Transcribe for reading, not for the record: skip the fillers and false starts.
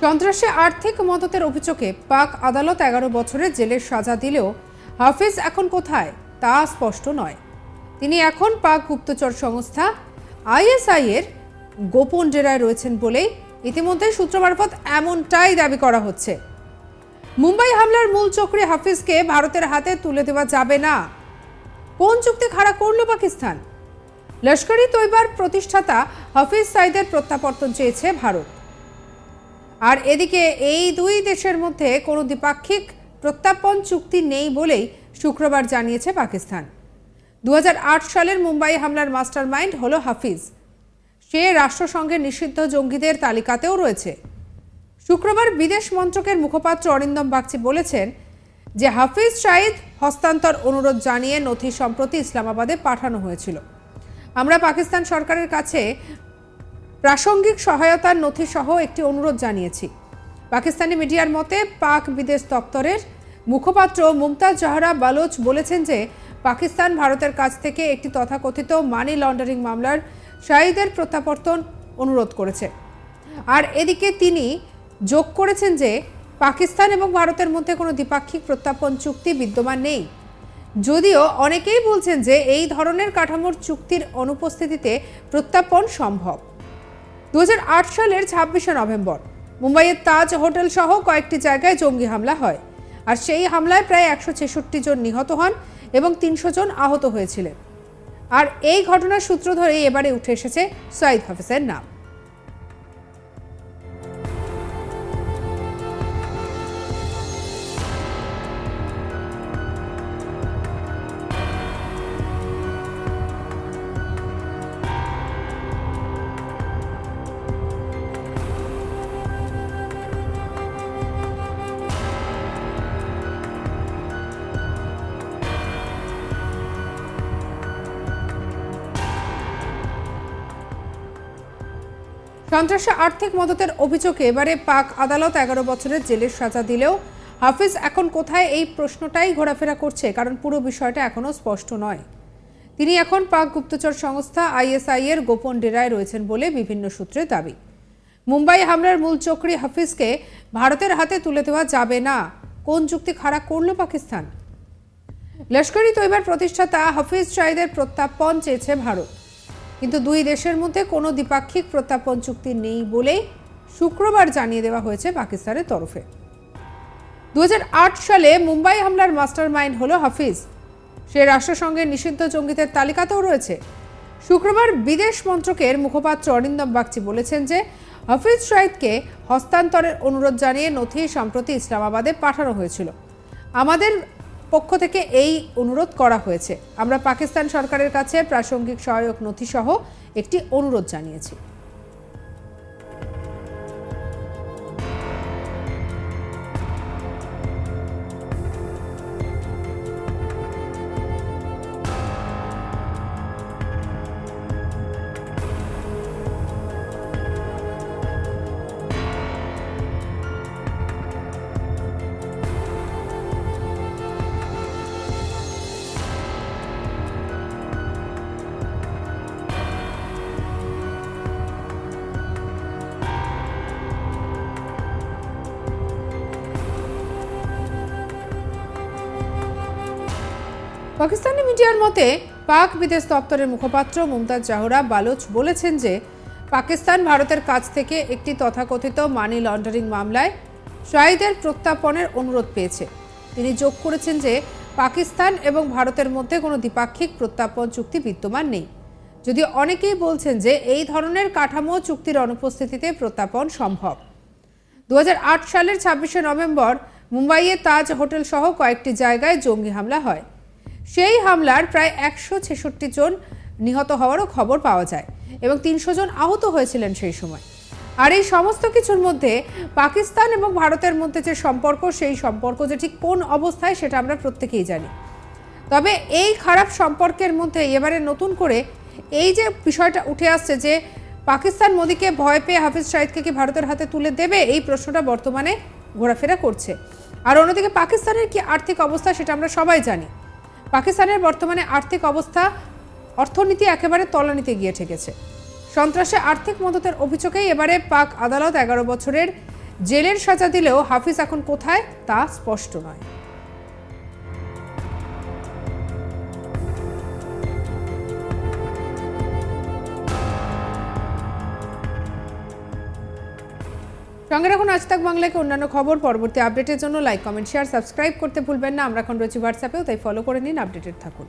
সন্ত্রাসে আর্থিক মদতের অভিযোগে পাক আদালত 11 বছরের জেলের সাজা দিলেও হাফিজ এখন কোথায় তা স্পষ্ট নয়। তিনি এখন পাক গুপ্তচর সংস্থা আইএসআই এর গোপন ডেরায় রয়েছেন বলেই ইতিমধ্যে সূত্র মারফত এমনটাই দাবি করা হচ্ছে। মুম্বাই হামলার মূল চক্রী হাফিজকে ভারতের হাতে তুলে দেওয়া যাবে না। কোন চুক্তি খাড়া করল পাকিস্তান? লস্কর-ই তৈবার প্রতিষ্ঠাতা হাফিজ সাইদের প্রত্যাবর্তন চেয়েছে ভারত। আর এদিকে এই দুই দেশের মধ্যে কোনো দ্বিপাক্ষিক প্রত্যাপন চুক্তি নেই বলেই শুক্রবার জানিয়েছে পাকিস্তান। 2008 সালের মুম্বাই হামলার মাস্টারমাইন্ড হলো হাফিজ। সে রাষ্ট্রসংঘের নিষিদ্ধ জঙ্গিদের তালিকাতেও রয়েছে। শুক্রবার বিদেশ মন্ত্রকের মুখপাত্র অরিন্দম বাগচি বলেছেন যে হাফিজ সাইদ হস্তান্তর অনুরোধ জানিয়ে নথি সম্প্রতি ইসলামাবাদে পাঠানো হয়েছিল। আমরা পাকিস্তান সরকারের কাছে প্রাসঙ্গিক সহায়তার নথি সহ একটি অনুরোধ জানিয়েছি। পাকিস্তানি মিডিয়ার মতে পাক বিদেশ দপ্তরের মুখপাত্র মুমতাজ জাহরা বালোচ বলেছেন যে পাকিস্তান ভারতের কাছ থেকে একটি তথাকথিত মানি লন্ডারিং মামলার শাহিদের প্রত্যাবর্তন অনুরোধ করেছে। আর এদিকে তিনি যোগ করেছেন যে পাকিস্তান এবং ভারতের মধ্যে কোনো দ্বিপাক্ষিক প্রত্যাপন চুক্তি বিদ্যমান নেই, যদিও অনেকেই বলছেন যে এই ধরনের কাঠামোর চুক্তির অনুপস্থিতিতে প্রত্যাপন সম্ভব। 2008 সালের 26শে নভেম্বর মুম্বাইয়ের তাজ হোটেল সহ কয়েকটি জায়গায় জঙ্গি হামলা হয়। আর সেই হামলায় প্রায় 166 জন নিহত হন এবং 300 জন আহত হয়েছিলেন। আর এই ঘটনার সূত্র ধরেই এবারে উঠে এসেছে সাইদ হাফিজের নাম। সন্ত্রাসে আর্থিক মদতের অভিযোগে এবারে পাক আদালত 11 বছরের জেলের সাজা দিলেও হাফিজ এখন কোথায় এই প্রশ্নটাই ঘোরাফেরা করছে, কারণ পুরো বিষয়টা এখনও স্পষ্ট নয়। তিনি এখন পাক গুপ্তচর সংস্থা আইএসআই এর গোপন ডেরায় রয়েছেন বলে বিভিন্ন সূত্রে দাবি। মুম্বাই হামলার মূল চক্রী হাফিজকে ভারতের হাতে তুলে দেওয়া যাবে না। কোন চুক্তি খাড়া করল পাকিস্তান? লস্কর-ই তৈবার প্রতিষ্ঠাতা হাফিজ সাইদের প্রত্যাপন চেয়েছে ভারত, কিন্তু দুই দেশের মধ্যে কোনো দ্বিপাক্ষিক প্রত্যাপন চুক্তি নেই বলে শুক্রবার জানিয়ে দেওয়া হয়েছে পাকিস্তানের তরফে। 2008 সালে মুম্বাই হামলার মাস্টারমাইন্ড হলো হাফিজ। সে রাষ্ট্রসংঘের নিষিদ্ধ জঙ্গিদের তালিকাতেও রয়েছে। শুক্রবার বিদেশ মন্ত্রকের মুখপাত্র অরিন্দম বাগচি বলেছেন যে হাফিজ সাইদকে হস্তান্তরের অনুরোধ জানিয়ে নথি সম্প্রতি ইসলামাবাদে পাঠানো হয়েছিল। আমাদের পক্ষ থেকে এই অনুরোধ করা হয়েছে। আমরা পাকিস্তান সরকারের কাছে প্রাসঙ্গিক সহায়ক নথি সহ একটি অনুরোধ জানিয়েছি। পাকিস্তানি মিডিয়ার মতে পাক বিদেশ দপ্তরের মুখপাত্র মুমতাজ জাহরা বালোচ বলেছেন যে পাকিস্তান ভারতের কাছ থেকে একটি তথাকথিত মানি লন্ডারিং মামলায় শাহিদের প্রত্যাপনের অনুরোধ পেয়েছে। তিনি যোগ করেছেন যে পাকিস্তান এবং ভারতের মধ্যে কোনো দ্বিপাক্ষিক প্রত্যাপন চুক্তি বিদ্যমান নেই, যদিও অনেকেই বলছেন যে এই ধরনের কাঠামো চুক্তির অনুপস্থিতিতে প্রত্যাপন সম্ভব। 2008 সালের 26শে নভেম্বর মুম্বাইয়ে তাজ হোটেল সহ কয়েকটি জায়গায় জঙ্গি হামলা হয়। সেই হামলার প্রায় 166 জন নিহত হওয়ারও খবর পাওয়া যায় এবং 300 জন আহত হয়েছিলেন সেই সময়। আর এই সমস্ত কিছুর মধ্যে পাকিস্তান এবং ভারতের মধ্যে যে সম্পর্ক, সেই সম্পর্ক যে ঠিক কোন অবস্থায় সেটা আমরা প্রত্যেকেই জানি। তবে এই খারাপ সম্পর্কের মধ্যে এবারে নতুন করে এই যে বিষয়টা উঠে আসছে যে পাকিস্তান মোদিকে ভয় পেয়ে হাফিজ সাইদকে কি ভারতের হাতে তুলে দেবে, এই প্রশ্নটা বর্তমানে ঘোরাফেরা করছে। আর অন্যদিকে পাকিস্তানের কি আর্থিক অবস্থা সেটা আমরা সবাই জানি। পাকিস্তানের বর্তমানে আর্থিক অবস্থা, অর্থনীতি একেবারে তলানিতে গিয়ে ঠেকেছে। সন্ত্রাসে আর্থিক মদতের অভিযোগেই এবারে পাক আদালত 11 বছরের জেলের সাজা দিলেও হাফিজ এখন কোথায় তা স্পষ্ট নয়। সঙ্গে রাখুন আজ তাক বাংলাকে অন্যান্য খবর। পরবর্তী আপডেটের জন্য লাইক, কমেন্ট, শেয়ার, সাবস্ক্রাইব করতে ভুলবেন না। আমরা এখন রয়েছি হোয়াটসঅ্যাপেও, তাই ফলো করে নিন, আপডেটেড থাকুন।